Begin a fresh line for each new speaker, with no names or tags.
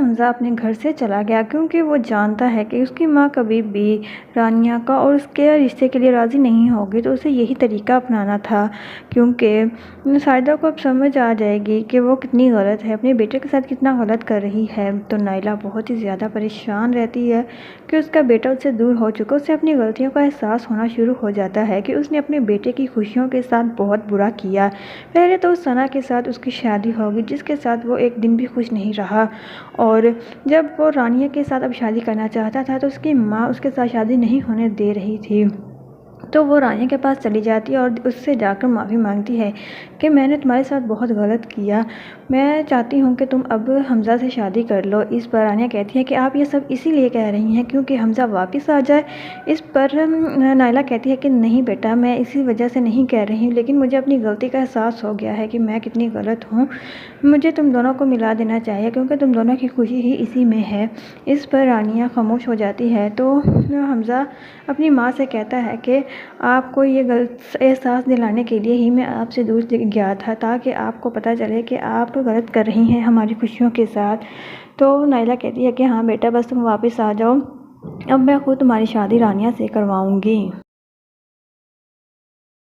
हमज़ा अपने घर से चला गया क्योंकि वो जानता है कि उसकी माँ कभी भी रानिया का और उसके रिश्ते के लिए राज़ी नहीं होगी। तो उसे यही तरीका अपनाना था क्योंकि सायदा को अब समझ आ जाएगी कि वो कितनी गलत है, अपने बेटे के साथ कितना गलत कर रही है। तो नायला बहुत ही ज़्यादा परेशान रहती है कि उसका बेटा उससे दूर हो चुका। उसे अपनी गलतियों का एहसास होना शुरू हो जाता है कि उसने अपने बेटे की खुशियों के साथ बहुत बुरा किया। पहले तो उस सना के साथ उसकी शादी होगी जिसके साथ वो एक दिन भी खुश नहीं रहा, और जब वो रानिया के साथ अब शादी करना चाहता था तो उसकी माँ उसके साथ शादी नहीं होने दे रही थी। तो वो रानिया के पास चली जाती है और उससे जाकर माफ़ी मांगती है कि मैंने तुम्हारे साथ बहुत गलत किया, मैं चाहती हूँ कि तुम अब हमज़ा से शादी कर लो। इस पर रानिया कहती है कि आप ये सब इसीलिए कह रही हैं क्योंकि हमज़ा वापस आ जाए। इस पर नायला कहती है कि नहीं बेटा, मैं इसी वजह से नहीं कह रही हूँ, लेकिन मुझे अपनी गलती का एहसास हो गया है कि मैं कितनी गलत हूँ। मुझे तुम दोनों को मिला देना चाहिए क्योंकि तुम दोनों की खुशी ही इसी में है। इस पर रानिया खामोश हो जाती है। तो हमज़ा अपनी माँ से कहता है कि आपको ये गलत एहसास दिलाने के लिए ही मैं आपसे दूर गया था ताकि आपको पता चले कि आप गलत कर रही हैं हमारी खुशियों के साथ। तो नायला कहती है कि हाँ बेटा, बस तुम वापस आ जाओ, अब मैं खुद तुम्हारी शादी रानिया से करवाऊँगी।